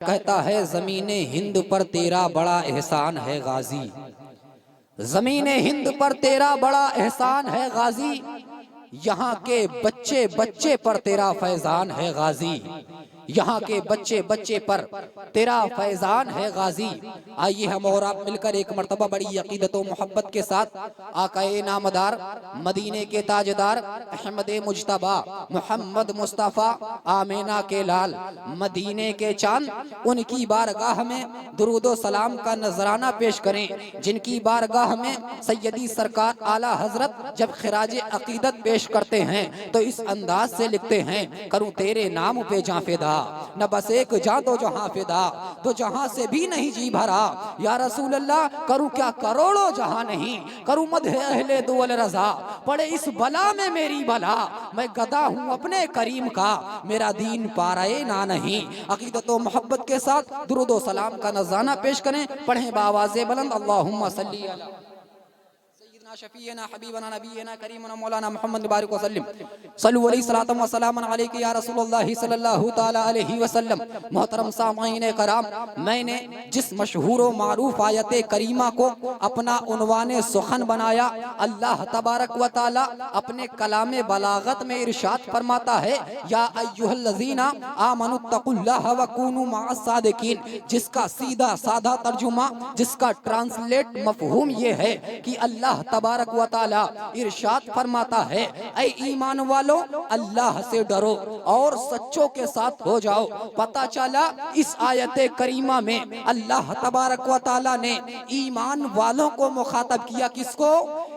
کہتا ہے زمین ہند پر تیرا بڑا احسان ہے غازی، زمین ہند پر تیرا بڑا احسان ہے غازی، یہاں کے بچے بچے پر تیرا فیضان ہے غازی، یہاں کے بچے بچے پر تیرا فیضان ہے غازی۔ آئیے ہم اور آپ مل کر ایک مرتبہ بڑی عقیدت و محبت کے ساتھ آقا نامدار مدینے کے تاجدار احمد مجتبی محمد مصطفیٰ آمینہ کے لال مدینے کے چاند ان کی بارگاہ میں درود و سلام کا نذرانہ پیش کریں، جن کی بارگاہ میں سیدی سرکار اعلیٰ حضرت جب خراج عقیدت پیش کرتے ہیں تو اس انداز سے لکھتے ہیں، کروں تیرے نام پہ جاں فدا، نہ بس ایک جاں دو جہاں فدا، تو جہاں سے بھی نہیں جی بھرا یا رسول اللہ، کروں کیا کروڑوں جہاں نہیں، کروں مدح اہل دول رضا، پڑے اس بلا میں میری بلا، میں گدا ہوں اپنے کریم کا، میرا دین پارائے نہ نہیں۔ عقیدت و محبت کے ساتھ درود و سلام کا نذرانہ پیش کریں، پڑھیں بآواز بلند، اللہم صلی علی شفیعنا حبیبنا نبینا کریمنا مولانا محمد بارک وسلم، صلو علیہ الصلوۃ والسلام علیک یا رسول اللہ صلی اللہ تعالی علیہ وسلم۔ محترم سامعین کرام، میں نے جس مشہور و معروف آیت کریمہ کو اپنا عنوان سخن بنایا، اللہ تبارک و تعالی اپنے کلام بلاغت میں ارشاد فرماتا ہے، یا ایھا الذین آمنوا اتقوا اللہ وکونوا مع الصادقین، جس کا سیدھا سادہ ترجمہ، جس کا ٹرانسلیٹ مفہوم یہ ہے کہ اللہ تبارک و تعالی ارشاد فرماتا ہے، اے ایمان والو اللہ سے ڈرو اور سچوں کے ساتھ ہو جاؤ۔ پتہ چلا اس آیت کریمہ میں اللہ تبارک و تعالی نے ایمان والوں کو مخاطب کیا، کس کو؟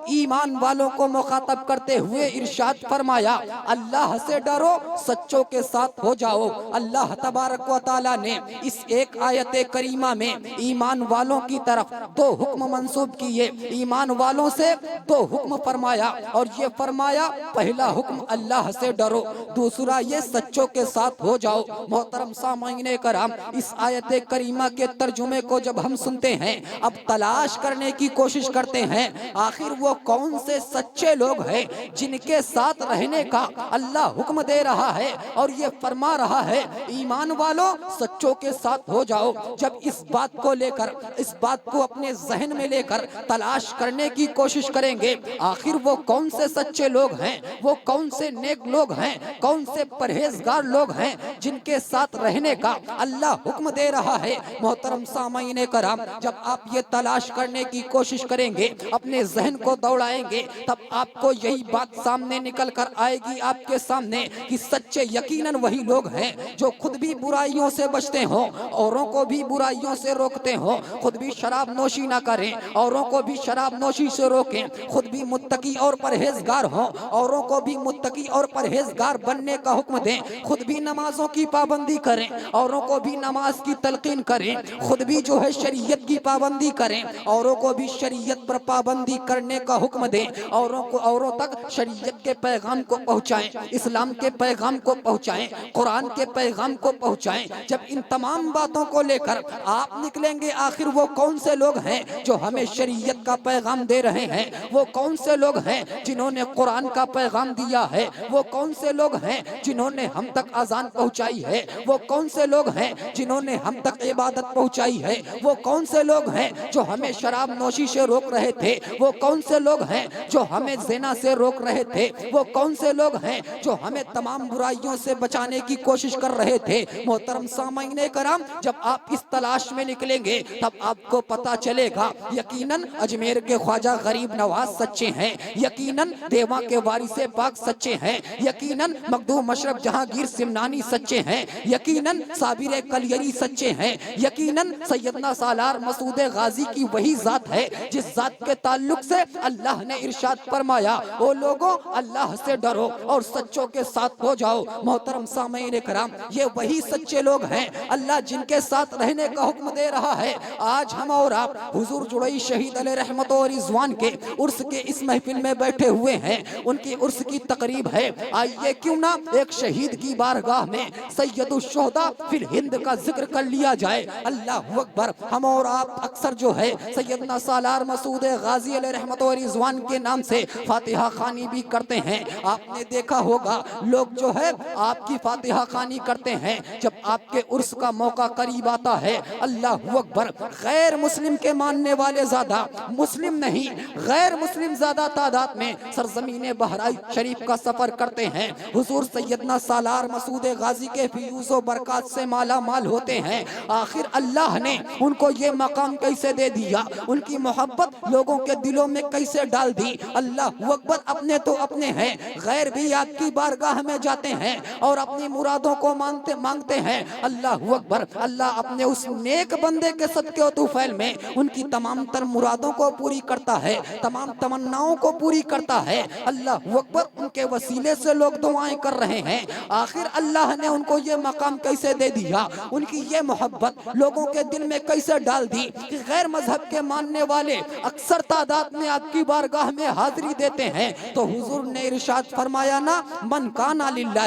ایمان والوں کو مخاطب کرتے ہوئے ارشاد فرمایا، اللہ سے ڈرو سچوں کے ساتھ ہو جاؤ۔ اللہ تبارک و تعالی نے اس ایک آیت کریمہ میں ایمان والوں کی طرف دو حکم منسوب کیے، ایمان والوں سے دو حکم فرمایا، اور یہ فرمایا پہلا حکم اللہ سے ڈرو، دوسرا یہ سچوں کے ساتھ ہو جاؤ۔ محترم سامعین کرام، اس آیت کریمہ کے ترجمے کو جب ہم سنتے ہیں، اب تلاش کرنے کی کوشش کرتے ہیں، آخر وہ کون سے سچے لوگ ہیں جن کے ساتھ رہنے کا اللہ حکم دے رہا ہے اور یہ فرما رہا ہے ایمان والوں سچوں کے ساتھ ہو جاؤ۔ جب اس بات کو لے کر، اس بات کو اپنے ذہن میں لے کر تلاش کرنے کی کوشش کریں گے، آخر وہ کون سے سچے لوگ ہیں، وہ کون سے نیک لوگ ہیں، کون سے پرہیزگار لوگ ہیں جن کے ساتھ رہنے کا اللہ حکم دے رہا ہے۔ محترم سامعین کرام، جب آپ یہ تلاش کرنے کی کوشش کریں گے، اپنے ذہن کو دوڑائیں گے، تب آپ کو یہی بات سامنے نکل کر آئے گی آپ کے سامنے کہ سچے یقیناً وہی لوگ ہیں جو خود بھی برائیوں سے بچتے ہوں، اوروں کو بھی برائیوں سے روکتے ہوں، خود بھی شراب نوشی نہ کریں، اوروں کو بھی شراب نوشی سے روکیں، خود بھی متقی اور پرہیزگار ہوں، اوروں کو بھی متقی اور پرہیزگار بننے کا حکم دیں، خود بھی نمازوں کی پابندی کریں، اوروں کو بھی نماز کی تلقین کریں، خود بھی جو ہے شریعت کی پابندی کریں، اوروں کو بھی شریعت پر پابندی کرنے کا حکم دیں، اوروں تک شریعت کے پیغام کو پہنچائیں، اسلام کے پیغام کو پہنچائیں، قرآن کے پیغام کو پہنچائیں۔ جب ان تمام باتوں کو لے کر آپ نکلیں گے، آخر وہ کون سے لوگ ہیں جو ہمیں شریعت کا پیغام دے رہے ہیں، وہ کون سے لوگ ہیں جنہوں نے قرآن کا پیغام دیا ہے، وہ کون سے لوگ ہیں جنہوں نے ہم تک اذان پہنچائی ہے، وہ کون سے لوگ ہیں جنہوں نے ہم تک عبادت پہنچائی ہے، وہ کون سے لوگ ہیں جو ہمیں شراب نوشی سے روک رہے تھے، وہ کون سے لوگ ہیں جو ہمیں زنا سے روک رہے تھے، وہ کون سے لوگ ہیں جو ہمیں تمام برائیوں سے بچانے کی کوشش کر رہے تھے۔ محترم سامعین کرام، جب آپ اس تلاش میں نکلیں گے تب آپ کو پتا چلے گا یقیناً اجمیر کے خواجہ غریب نواز سچے ہیں، یقیناً دیواں کے وارث پاک سچے ہیں، یقیناً مخدوم مشرف جہانگیر سمنانی سچے ہیں، یقیناً صابر کلیری سچے ہیں، یقیناً سیدنا سالار مسعود غازی کی وہی ذات ہے جس ذات کے تعلق سے اللہ نے ارشاد فرمایا، او لوگوں اللہ سے ڈرو اور سچوں کے ساتھ ہو جاؤ۔ محترم سامعین کرام، یہ وہی سچے لوگ ہیں اللہ جن کے ساتھ رہنے کا حکم دے رہا ہے۔ آج ہم اور آپ حضور جڑئی شہید علیہ رحمت و رضوان کے عرس کے اس محفل میں بیٹھے ہوئے ہیں، ان کی عرس کی تقریب ہے، آئیے کیوں نہ ایک شہید کی بارگاہ میں سید الشہداء فی الہند کا ذکر کر لیا جائے۔ اللہ اکبر۔ ہم اور آپ اکثر جو ہے سیدنا سالار مسعود غازی علیہ رحمت و رضوان کے نام سے فاتحہ خوانی بھی کرتے ہیں۔ آپ نے دیکھا ہوگا لوگ جو ہے آپ کی فاتحہ خوانی کرتے ہیں جب آپ کے عرس کا موقع قریب آتا ہے۔ اللہ اکبر۔ غیر مسلم کے ماننے والے زیادہ، مسلم نہیں غیر مسلم زیادہ تعداد میں سرزمین بہرائچ شریف کا سفر کرتے ہیں۔ حضور سیدنا سالار مسعود غازی کے فیوز و برکات سے مالا مال ہوتے ہیں۔ آخر اللہ نے ان کو یہ مقام کیسے دے دیا، ان کی محبت لوگوں کے دلوں میں کیسے ڈال دی۔ اللہ اکبر۔ اپنے تو اپنے ہیں، غیر بھی آپ کی بارگاہ میں جاتے ہیں اور اپنی مرادوں کو مانگتے ہیں۔ اللہ اکبر۔ اللہ اپنے اس نیک بندے کے صدقے و طوفیل میں ان کی تمام تر مرادوں کو پوری کرتا ہے، تمام تمناؤں کو پوری کرتا ہے۔ اللہ اکبر۔ ان کے وسیلے سے لوگ دعائیں کر رہے ہیں۔ آخر اللہ نے ان کو یہ مقام کیسے دے دیا، ان کی یہ محبت لوگوں کے دل میں کیسے ڈال دی کہ غیر مذہب کے ماننے والے اکثر تعداد میں آپ کی بارگاہ میں حاضری دیتے ہیں۔ تو حضور نے ارشاد فرمایا نا، من کان للہ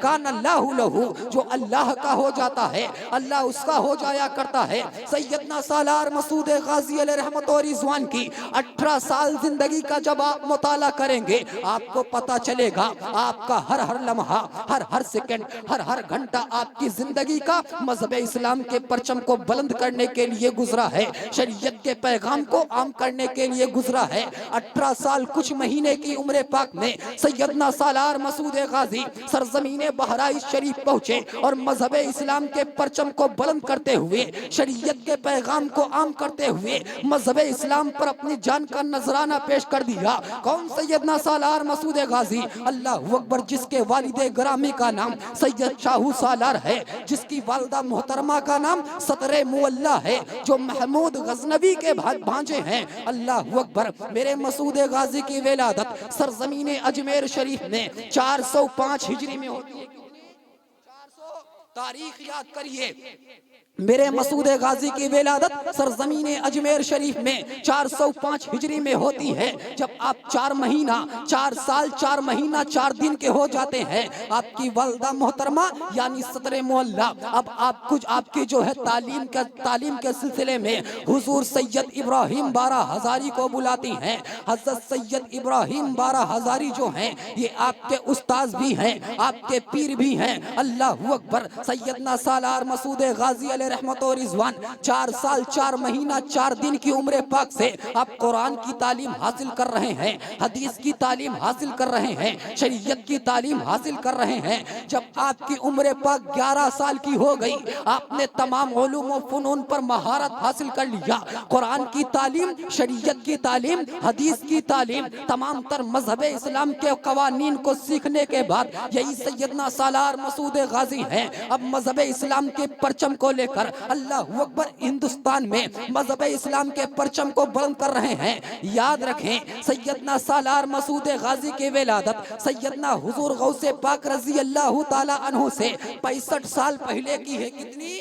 کان اللہ لہ، جو اللہ کا ہو جاتا ہے اللہ اس کا ہو جایا کرتا ہے۔ سیدنا سالار مسعود غازی علیہ رحمت و رضوان کی 18 سال زندگی کا جب آپ مطالعہ کریں گے آپ کو پتا چلے گا آپ کا ہر ہر لمحہ، ہر سیکنڈ، ہر گھنٹہ آپ کی زندگی کا مذہب اسلام کے پرچم کو بلند کرنے کے لیے گزرا ہے، شریعت کے پیغام کو عام کرنے کے لیے گزرا ہے۔ 18 سال کچھ مہینے کی عمر پاک میں سیدنا سالار مسعود غازی سرزمین بہرائچ شریف پہنچے اور مذہب اسلام کے پرچم کو بلند کرتے ہوئے، شریعت کے پیغام کو عام کرتے ہوئے مذہب اسلام پر اپنی جان کا نذرانہ پیش کر دیا۔ کون سیدنا سالار مسعود غازی؟ اللہ اکبر۔ جس کے والد گرامی کا نام سید شاہو سالار ہے، جس کی والدہ محترمہ کا نام سطر مولا ہے، جو محمود غزنوی کے بھانجے ہیں۔ اللہ اکبر۔ میرے مسعود غازی کی ولادت سرزمین اجمیر شریف میں 405 ہجری میں ہوتی ہے۔ 400 تاریخ یاد کریے، میرے مسعود غازی کی ولادت سرزمین اجمیر شریف میں 405 ہجری میں ہوتی ہے۔ جب آپ 4 مہینہ 4 سال 4 مہینہ 4 دن کے ہو جاتے ہیں، آپ کی والدہ محترمہ یعنی سطر مولا اب آپ کی جو ہے تعلیم کے سلسلے میں حضور سید ابراہیم بارہ ہزاری کو بلاتی ہیں۔ حضرت سید ابراہیم بارہ ہزاری جو ہیں یہ آپ کے استاذ بھی ہیں، آپ کے پیر بھی ہیں۔ اللہ اکبر۔ سیدنا سالار مسعود غازی علیہ رحمت و رضوان 4 سال 4 مہینہ 4 دن کی عمر پاک سے آپ قرآن کی تعلیم حاصل کر رہے ہیں، حدیث کی تعلیم حاصل کر رہے ہیں، شریعت کی تعلیم حاصل کر رہے ہیں۔ جب آپ کی عمر پاک 11 سال کی ہو گئی، آپ نے تمام علوم و فنون پر مہارت حاصل کر لیا۔ قرآن کی تعلیم، شریعت کی تعلیم، حدیث کی تعلیم، تمام تر مذہب اسلام کے قوانین کو سیکھنے کے بعد یہی سیدنا سالار مسعود غازی ہیں اب مذہب اسلام کے پرچم کو لے کر اللہ اکبر ہندوستان میں مذہب اسلام کے پرچم کو بلند کر رہے ہیں۔ یاد رکھیں سیدنا سالار مسعود غازی کی ولادت سیدنا حضور غوث پاک رضی اللہ تعالی عنہ سے 65 سال پہلے کی ہے۔ کتنی؟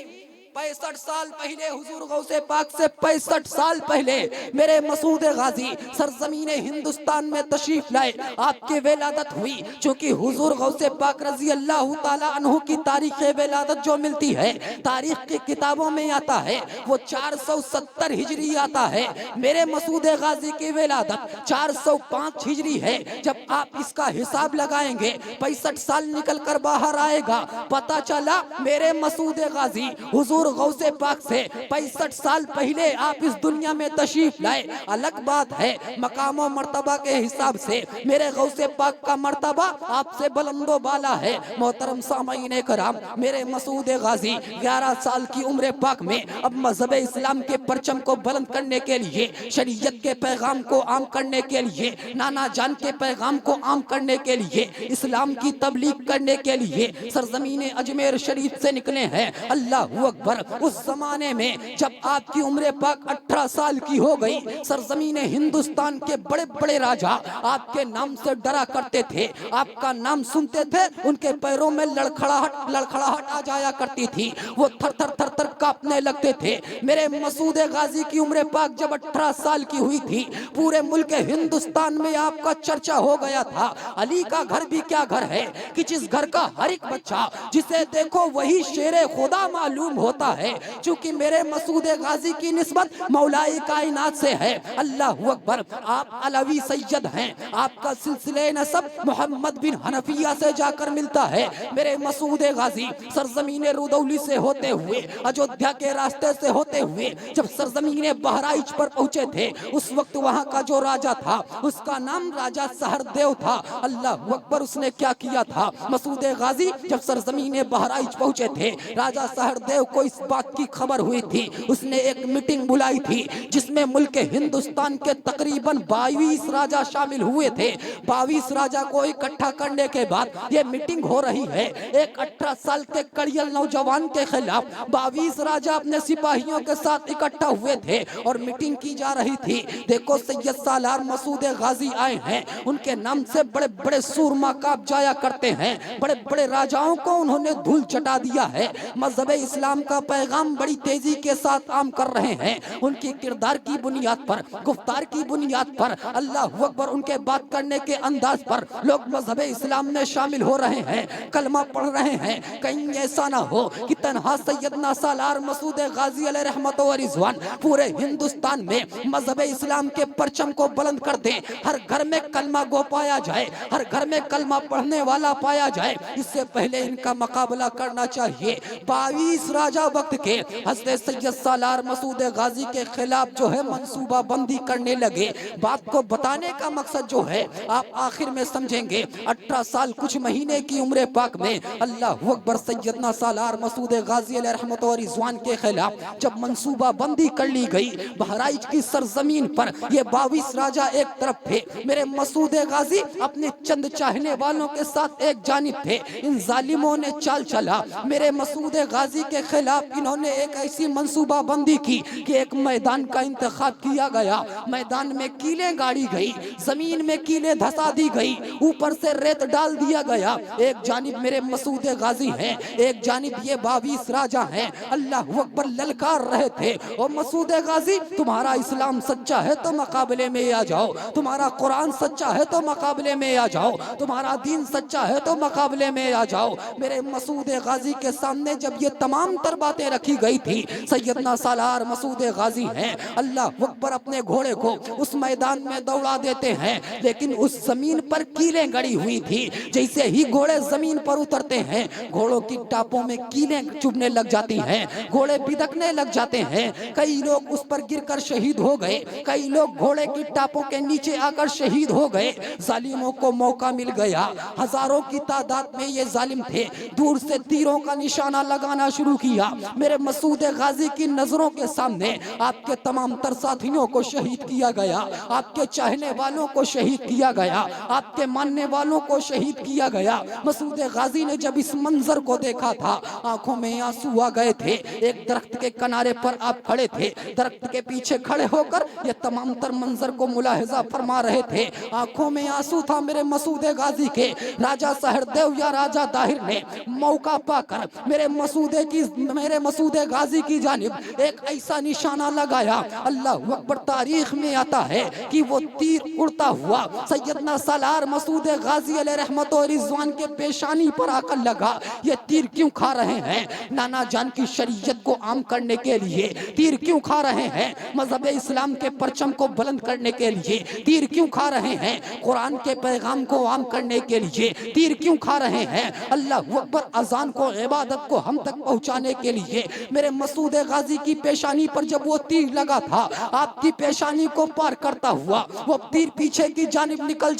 65 سال پہلے حضور غوث پاک سے 65 سال پہلے میرے مسعود غازی سرزمین ہندوستان میں تشریف لائے، آپ کی ولادت ہوئی۔ چونکہ حضور غوث پاک رضی اللہ تعالی عنہ کی تاریخ ولادت جو ملتی ہے تاریخ کی کتابوں میں آتا ہے وہ 470 ہجری آتا ہے۔ میرے مسعود غازی کی ولادت 405 ہجری ہے۔ جب آپ اس کا حساب لگائیں گے 65 سال نکل کر باہر آئے گا، پتہ چلا میرے مسعود غازی حضور غوث پاک سے 65 سال پہلے آپ اس دنیا میں تشریف لائے۔ الگ بات ہے مقام و مرتبہ کے حساب سے میرے غوث پاک کا مرتبہ آپ سے بلند و بالا ہے۔ محترم سامعین کرام، میرے مسعود غازی 11 سال کی عمر پاک میں اب مذہب اسلام کے پرچم کو بلند کرنے کے لیے، شریعت کے پیغام کو عام کرنے کے لیے، نانا جان کے پیغام کو عام کرنے کے لیے، اسلام کی تبلیغ کرنے کے لیے سرزمین اجمیر شریف سے نکلے ہیں۔ اللہ اکبر۔ اس زمانے میں جب آپ کی عمر پاک 18 سال کی ہو گئی، سرزمین ہندوستان کے بڑے بڑے راجا آپ کے نام سے ڈرا کرتے تھے، آپ کا نام سنتے تھے ان کے پیروں میں لڑکھڑاہٹ آ جایا کرتی تھی، وہ تھر تھر تھر تھر کانپنے لگتے تھے۔ میرے مسعود غازی کی عمر پاک جب 18 سال کی ہوئی تھی، پورے ملک ہندوستان میں آپ کا چرچا ہو گیا تھا۔ علی کا گھر بھی کیا گھر ہے کہ جس گھر کا ہر ایک بچہ جسے دیکھو وہی شیر خدا معلوم ہوتا ہے، چونکہ میرے مسعود غازی کی نسبت مولا کائنات سے ہے۔ اللہ اکبر، آپ علوی سید ہیں، آپ کا سلسلہ نسب محمد بن حنفیہ سے جا کر ملتا ہے۔ میرے مسعود غازی سرزمین رودولی سے ہوتے ہوئے، اجودھیا کے راستے سے ہوتے ہوئے جب سرزمین بہرائچ پر پہنچے تھے، اس وقت وہاں کا جو راجہ تھا اس کا نام راجہ سہردیو تھا۔ اللہ اکبر، اس نے کیا کیا تھا؟ مسعود غازی جب سرزمین بہرائچ پہنچے تھے، راجہ سہردیو کو اس بات کی خبر ہوئی تھی، اس نے ایک میٹنگ بلائی تھی جس میں ملک ہندوستان کے تقریباً 22 راجہ شامل ہوئے تھے۔ 22 راجہ کو اکٹھا کرنے کے بعد یہ میٹنگ ہو رہی ہے، ایک 18 سال کے کڑیل نوجوان کے خلاف 22 راجہ اپنے سپاہیوں کے ساتھ اکٹھا ہوئے تھے اور میٹنگ کی جا رہی تھی۔ دیکھو سید سالار مسعود غازی آئے ہیں، ان کے نام سے بڑے بڑے سورما کاپ جایا کرتے ہیں، بڑے بڑے راجاؤں کو انہوں نے دھول چٹا دیا ہے، مذہب اسلام کا پیغام بڑی تیزی کے ساتھ عام کر رہے ہیں، ان کی کردار کی بنیاد پر، گفتار کی بنیاد پر، اللہ اکبر، ان کے بات کرنے کے انداز پر لوگ مذہب اسلام میں شامل ہو رہے ہیں، کلمہ پڑھ رہے ہیں۔ کہیں ایسا نہ ہو کہ تنہا سیدنا سالار مسعود غازی علیہ رحمت و رضوان پورے ہندوستان میں مذہب اسلام کے پرچم کو بلند کر دیں، ہر گھر میں کلمہ گو پایا جائے، ہر گھر میں کلمہ پڑھنے والا پایا جائے۔ اس سے پہلے ان کا مقابلہ کرنا چاہیے۔ 22 راجہ وقت کے حضرت سید سالار مسعود غازی کے خلاف جو ہے منصوبہ بندی کرنے لگے۔ بات کو بتانے کا مقصد جو ہے آپ آخر میں سمجھیں گے، 18 سال کچھ مہینے کی عمر پاک میں اللہ اکبر سیدنا سالار مسعود غازی علیہ رحمت و رضوان کے خلاف جب منصوبہ بندی کر لی گئی، بہرائچ کی سرزمین پر یہ 22 راجہ ایک طرف تھے، میرے مسعود غازی اپنے چند چاہنے والوں کے ساتھ ایک جانب تھے۔ ان ظالموں نے چال چلا، میرے مسعود غازی کے خلاف انہوں نے ایک ایسی منصوبہ بندی کی کہ ایک میدان کا انتخاب کیا گیا، میدان میں کیلیں گاڑی گئی، زمین میں کیلیں دھسا دی گئی، اوپر سے ریت ڈال دیا گیا۔ ایک جانب میرے مسعود غازی ہیں، ایک جانب یہ 22 راجہ ہیں، اللہ اکبر للکار رہے تھے۔ اور مسعود غازی، تمہارا اسلام سچا ہے تو مقابلے میں آ جاؤ، تمہارا قرآن سچا ہے تو مقابلے میں آ جاؤ، تمہارا دین سچا ہے تو مقابلے میں آ جاؤ۔ میرے مسعود غازی کے سامنے جب یہ تمام تر باتیں رکھی گئی تھی، سیدنا سالار مسعود غازی ہیں، اللہ اکبر، اپنے گھوڑے کو اس میدان میں دوڑا دیتے ہیں، لیکن اس زمین پر کیلیں گڑی ہوئی تھی۔ جیسے ہی گھوڑے زمین پر اترتے ہیں، گھوڑوں کی ٹاپوں میں کیلیں چبھنے لگ جاتی ہیں، گھوڑے بدکنے لگ جاتے ہیں، کئی لوگ اس پر گر کر شہید ہو گئے، کئی لوگ گھوڑے کی ٹاپوں کے نیچے آ کر شہید ہو گئے۔ ظالموں کو موقع مل گیا، ہزاروں کی تعداد میں یہ ظالم تھے، دور سے تیروں کا نشانہ لگانا شروع کیا۔ میرے مسعود غازی کی نظروں کے سامنے آپ کے تمام تر ساتھیوں کو شہید کیا گیا، آپ کے چاہنے والوں کو شہید کیا گیا، آپ کے ماننے والوں کو شہید کیا گیا۔ مسعود غازی نے جب اس منظر کو دیکھا تھا، آنکھوں میں آنسو آ گئے تھے۔ ایک درخت کے کنارے پر آپ کھڑے تھے، درخت کے پیچھے کھڑے ہو کر یہ تمام تر منظر کو ملاحظہ فرما رہے تھے، آنکھوں میں آنسو تھا میرے مسعود غازی کے۔ راجہ سہردیو یا راجہ طاہر نے موقع پا کر میرے مسعود غازی کی جانب ایک ایسا نشانہ لگایا، اللہ اکبر، تاریخ میں آتا ہے کہ وہ تیر اڑتا ہوا سیدنا سالار مسعود غازی علیہ رحمت و رضوان کے پیشانی پر آ کر لگا۔ یہ تیر کیوں کھا رہے ہیں؟ نانا جان کی شریعت کو عام کرنے کے لیے تیر کیوں کھا رہے ہیں؟ مذہب اسلام کے پرچم کو بلند کرنے کے لیے تیر کیوں کھا رہے ہیں؟ قرآن کے پیغام کو عام کرنے کے لیے تیر کیوں کھا رہے ہیں؟ اللہ اکبر، اذان کو، عبادت کو ہم تک پہنچانے کے لیے۔ میرے مسعود غازی کی پیشانی پر جب وہ تیر لگا تھا، آپ کی پیشانی کو پار کرتا ہوا وہ تیر پیچھے کی جانب نکل